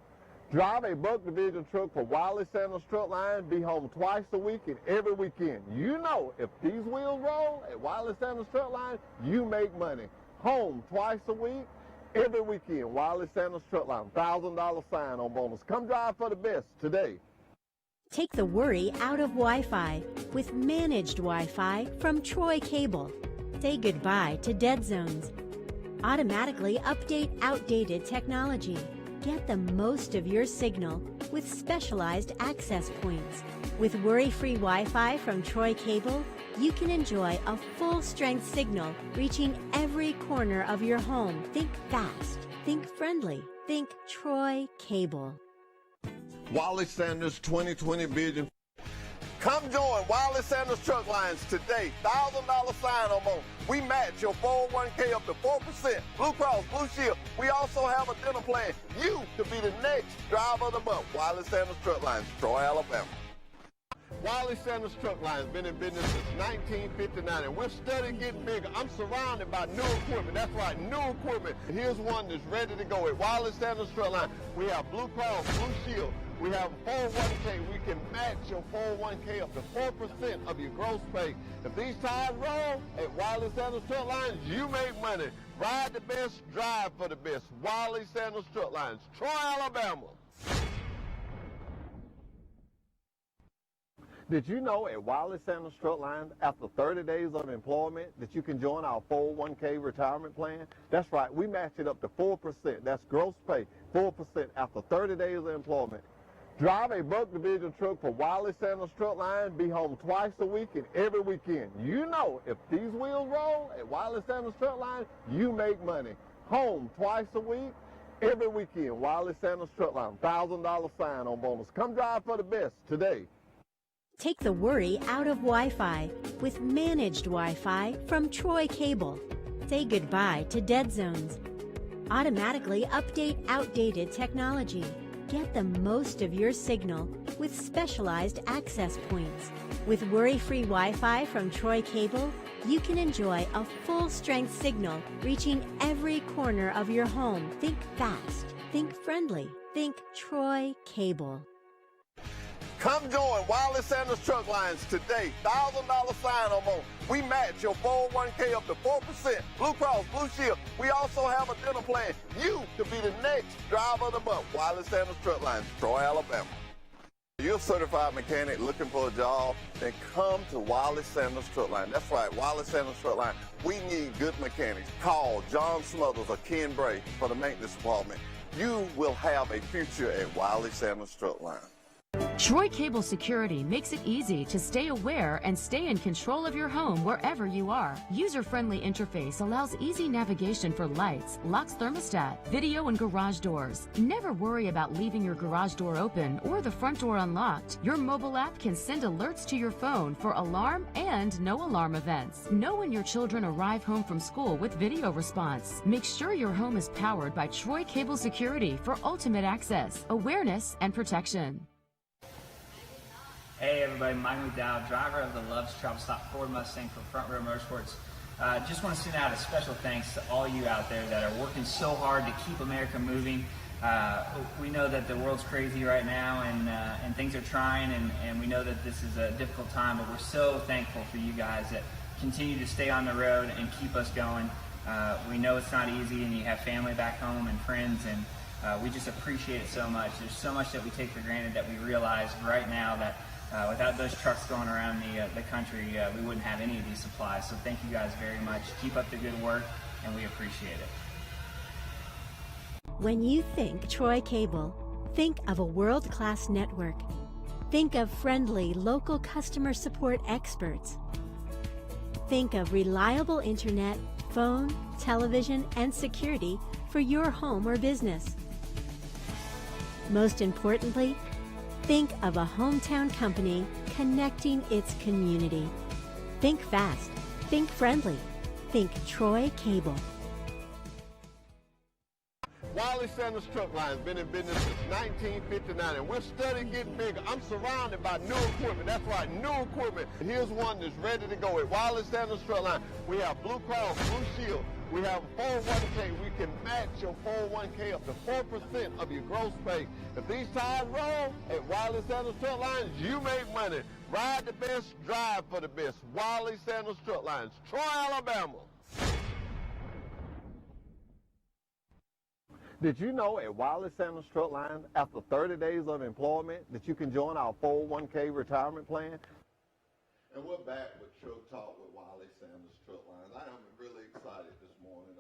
Drive a Buck Division truck for Wiley Sanders Truck Lines, be home twice a week and every weekend. You know, if these wheels roll at Wiley Sanders Truck Lines, you make money. Home twice a week, every weekend. Wiley Sanders Truck Line, $1,000 sign-on bonus. Come drive for the best today. Take the worry out of Wi-Fi with managed Wi-Fi from Troy Cable. Say goodbye to dead zones. Automatically update outdated technology. Get the most of your signal with specialized access points. With worry-free Wi-Fi from Troy Cable, you can enjoy a full-strength signal reaching every corner of your home. Think fast. Think friendly. Think Troy Cable. Wiley Sanders 2020 Vision. Come join Wiley Sanders Truck Lines today. $1,000 sign-on bonus. We match your 401k up to 4%. Blue Cross, Blue Shield. We also have a dental plan. You could be the next driver of the month. Wiley Sanders Truck Lines, Troy, Alabama. Wiley Sanders Truck Line has been in business since 1959, and we're steadily getting bigger. I'm surrounded by new equipment. That's right, new equipment. Here's one that's ready to go at Wiley Sanders Truck Line. We have Blue Cross, Blue Shield. We have 401k. We can match your 401k up to 4% of your gross pay. If these tires roll at Wiley Sanders Truck Lines, you make money. Ride the best, drive for the best. Wiley Sanders Truck Lines, Troy, Alabama. Did you know at Wiley Sanders Truck Lines, after 30 days of employment, that you can join our 401k retirement plan? That's right, we match it up to 4%. That's gross pay, 4% after 30 days of employment. Drive a Buck Division truck for Wiley Sanders Truck Lines, be home twice a week and every weekend. You know, if these wheels roll at Wiley Sanders Truck Lines, you make money. Home twice a week, every weekend. Wiley Sanders Truck Line, $1,000 sign-on bonus. Come drive for the best today. Take the worry out of Wi-Fi with managed Wi-Fi from Troy Cable. Say goodbye to dead zones. Automatically update outdated technology. Get the most of your signal with specialized access points. With worry-free Wi-Fi from Troy Cable, you can enjoy a full-strength signal reaching every corner of your home. Think fast. Think friendly. Think Troy Cable. Come join Wiley Sanders Truck Lines today. $1,000 sign-on bonus. We match your 401k up to 4%. Blue Cross, Blue Shield. We also have a dental plan. You could be the next driver of the month. Wiley Sanders Truck Lines, Troy, Alabama. You're a certified mechanic looking for a job, then come to Wiley Sanders Truck Line. That's right, Wiley Sanders Truck Line. We need good mechanics. Call John Smothers or Ken Bray for the maintenance department. You will have a future at Wiley Sanders Truck Line. Troy Cable Security makes it easy to stay aware and stay in control of your home wherever you are. User-friendly interface allows easy navigation for lights, locks thermostat, video and garage doors. Never worry about leaving your garage door open or the front door unlocked. Your mobile app can send alerts to your phone for alarm and no alarm events. Know when your children arrive home from school with video response. Make sure your home is powered by Troy Cable Security for ultimate access, awareness, and protection. Hey everybody, Mike McDowell, driver of the Love's Travel Stop Ford Mustang for Front Row Motorsports. Just want to send out a special thanks to all you out there that are working so hard to keep America moving. We know that the world's crazy right now and things are trying and we know that this is a difficult time, but we're so thankful for you guys that continue to stay on the road and keep us going. We know it's not easy and you have family back home and friends and we just appreciate it so much. There's so much that we take for granted that we realize right now that without those trucks going around the country, we wouldn't have any of these supplies. So thank you guys very much. Keep up the good work, and we appreciate it. When you think Troy Cable, think of a world-class network. Think of friendly local customer support experts. Think of reliable internet, phone, television, and security for your home or business. Most importantly, think of a hometown company connecting its community. Think fast. Think friendly. Think Troy Cable. Wiley Sanders Truck Line has been in business since 1959, and we're steadily getting bigger. I'm surrounded by new equipment. That's right, new equipment. Here's one that's ready to go. At Wiley Sanders Truck Line, we have Blue Cross, Blue Shield. We have 401k. We can match your 401k up to 4% of your gross pay. If these tires roll at Wiley Sanders Truck Lines, you make money. Ride the best, drive for the best. Wiley Sanders Truck Lines, Troy, Alabama. Did you know at Wiley Sanders Truck Lines, after 30 days of employment, that you can join our 401k retirement plan? And we're back with Truck Talk with Wiley Sanders Truck Lines. I am really excited this morning.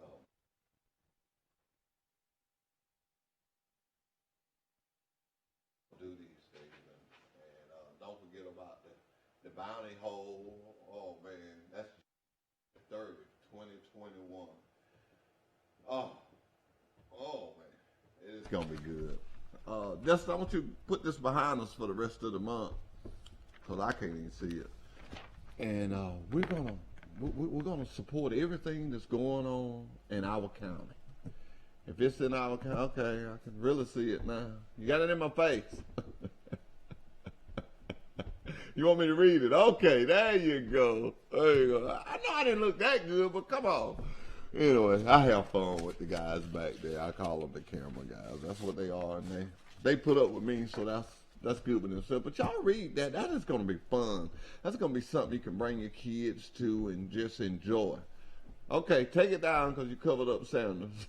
Do these things and don't forget about the bounty hole. Oh man, that's 30, 2021. Oh man, it's gonna be good. Just I want you to put this behind us for the rest of the month, cause I can't even see it. And we're gonna support everything that's going on in our county. If it's in our county, okay, I can really see it now. You got it in my face. You want me to read it? Okay, there you go. There you go. I know I didn't look that good, but come on. Anyway, I have fun with the guys back there. I call them the camera guys. That's what they are, and they put up with me, so that's good with themselves. But y'all read that. That is going to be fun. That's going to be something you can bring your kids to and just enjoy. Okay, take it down because you covered up Sanders.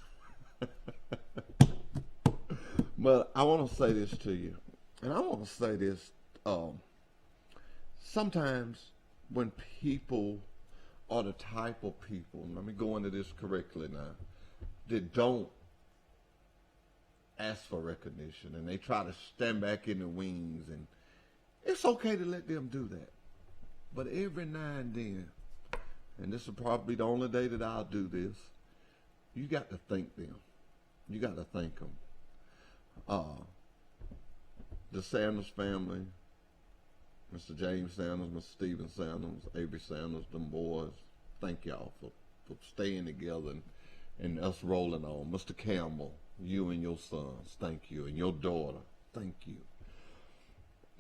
But I want to say this to you, and I want to say this sometimes when people are the type of people, let me go into this correctly now, that don't ask for recognition and they try to stand back in the wings, and it's okay to let them do that. But every now and then, and this will probably be the only day that I'll do this, you got to thank them. You got to thank them. The Sanders family, Mr. James Sanders, Mr. Stephen Sanders, Avery Sanders, them boys, thank y'all for staying together and us rolling on. Mr. Campbell, you and your sons, thank you. And your daughter, thank you.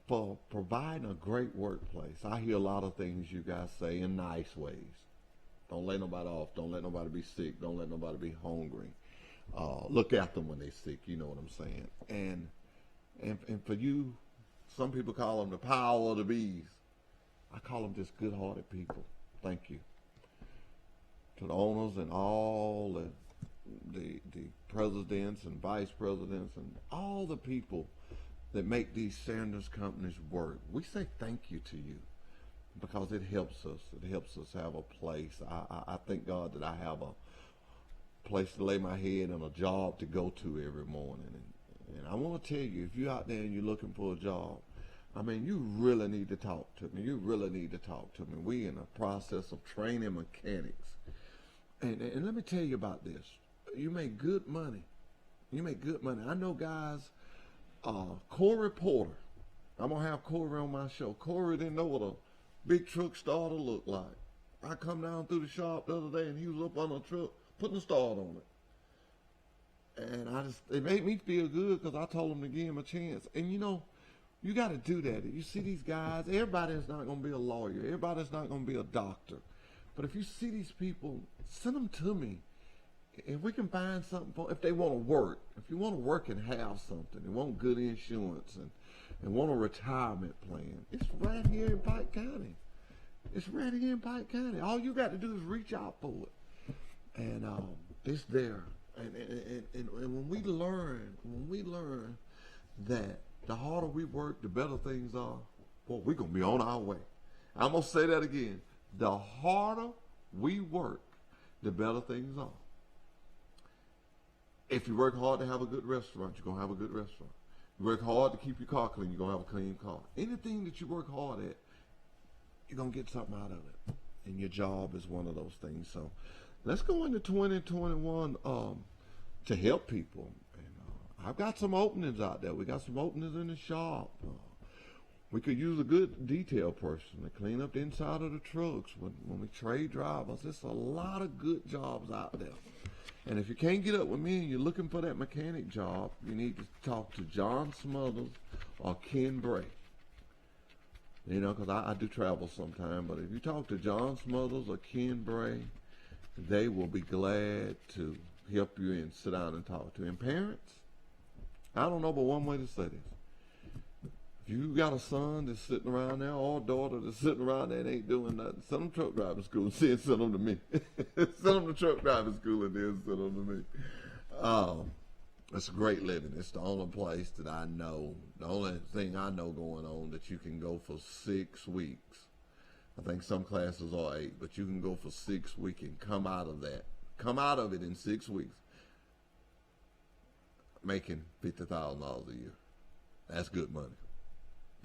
For providing a great workplace. I hear a lot of things you guys say in nice ways. Don't let nobody off. Don't let nobody be sick. Don't let nobody be hungry. Look after them when they're sick. You know what I'm saying. And for you, some people call them the power of the bees. I call them just good-hearted people. Thank you. To the owners and all the presidents and vice presidents and all the people that make these Sanders companies work. We say thank you to you because it helps us. It helps us have a place. I thank God that I have a place to lay my head and a job to go to every morning. And I want to tell you, if you're out there and you're looking for a job, I mean, you really need to talk to me. You really need to talk to me. We in a process of training mechanics. And let me tell you about this. You make good money. You make good money. I know guys, Corey Porter. I'm going to have Corey on my show. Corey didn't know what a big truck starter looked like. I come down through the shop the other day and he was up on a truck putting a start on it. And it made me feel good because I told him to give him a chance. And you know, you got to do that. You see these guys, everybody's not going to be a lawyer. Everybody's not going to be a doctor. But if you see these people, send them to me. If we can find something for, if they want to work, if you want to work and have something, and want good insurance and want a retirement plan, it's right here in Pike County. It's right here in Pike County. All you got to do is reach out for it. And it's there. And when we learn that the harder we work, the better things are, boy, we're going to be on our way. I'm going to say that again. The harder we work, the better things are. If you work hard to have a good restaurant, you're going to have a good restaurant. You work hard to keep your car clean, you're going to have a clean car. Anything that you work hard at, you're going to get something out of it. And your job is one of those things. So let's go into 2021 to help people. And I've got some openings out there. We got some openings in the shop. We could use a good detail person to clean up the inside of the trucks when we trade drivers. There's a lot of good jobs out there. And if you can't get up with me and you're looking for that mechanic job, you need to talk to John Smothers or Ken Bray. You know, because I do travel sometime, but if you talk to John Smothers or Ken Bray, they will be glad to help you and sit down and talk to you. And parents, I don't know but one way to say this. If you got a son that's sitting around there or a daughter that's sitting around there and ain't doing nothing, send them to truck driving school and send them to me. Send them to truck driving school and then send them to me. It's a great living. It's the only place that I know, the only thing I know going on that you can go for 6 weeks. I think some classes are 8, but you can go for 6 weeks and come out of it in 6 weeks making $50,000 a year. That's good money.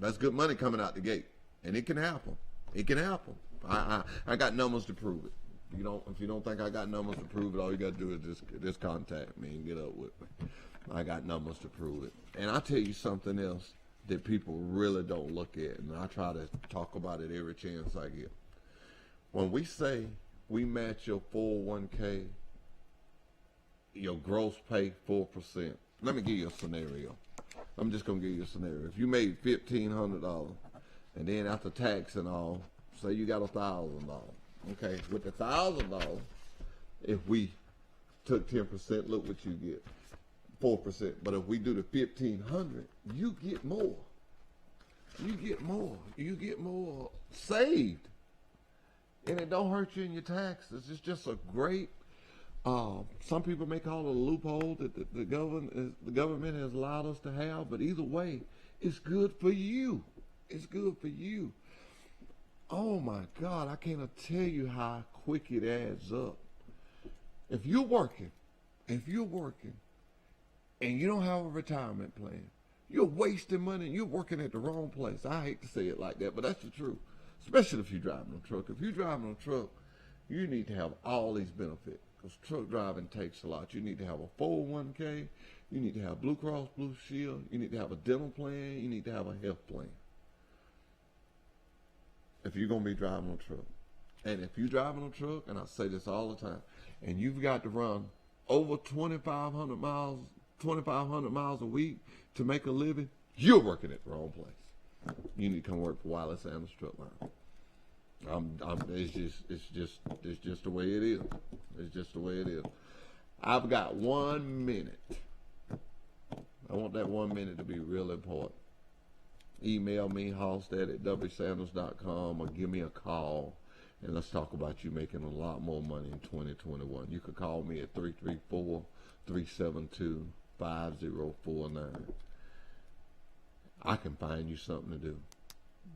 That's good money coming out the gate, and it can happen. It can happen. I got numbers to prove it. If you don't think I got numbers to prove it, all you got to do is just contact me and get up with me. I got numbers to prove it. And I'll tell you something else that people really don't look at, and I try to talk about it every chance I get. When we say we match your 401k, your gross pay 4%. Let me give you a scenario. I'm just going to give you a scenario. If you made $1,500 and then after tax and all, say you got $1,000. Okay, with the $1,000, if we took 10%, look what you get, 4%. But if we do the $1,500, you get more. You get more. You get more saved. And it don't hurt you in your taxes. It's just a great, some people may call it a loophole that the government has allowed us to have, but either way, it's good for you. It's good for you. Oh my God, I cannot tell you how quick it adds up. If you're working, and you don't have a retirement plan, you're wasting money and you're working at the wrong place. I hate to say it like that, but that's the truth. Especially if you're driving a truck. If you're driving a truck, you need to have all these benefits, because truck driving takes a lot. You need to have a 401k. You need to have Blue Cross Blue Shield. You need to have a dental plan. You need to have a health plan. If you're going to be driving a truck. And if you're driving a truck, and I say this all the time, and you've got to run over 2,500 miles a week to make a living, you're working at the wrong place. You need to come work for Wireless Amos Truck Line. It's just the way it is. It's just the way it is. I've got 1 minute. I want that 1 minute to be real important. Email me, Halstead@wsanders.com, or give me a call, and let's talk about you making a lot more money in 2021. You could call me at 334-372-5049. I can find you something to do.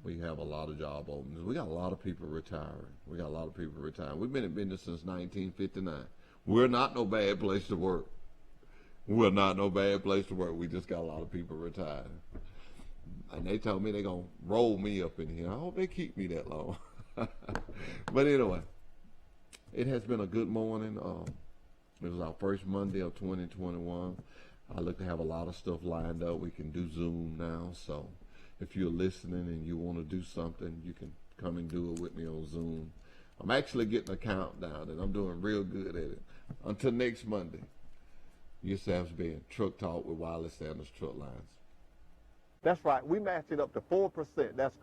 We have a lot of job openings. We got a lot of people retiring. We've been in business since 1959. We're not no bad place to work. We just got a lot of people retiring. And they told me they're going to roll me up in here. I hope they keep me that long. But anyway, it has been a good morning. It was our first Monday of 2021. I look to have a lot of stuff lined up. We can do Zoom now. So if you're listening and you want to do something, you can come and do it with me on Zoom. I'm actually getting a countdown, and I'm doing real good at it. Until next Monday, yourselves being Truck Talk with Wireless Sanders Truck Lines. That's right. We match it up to 4%. That's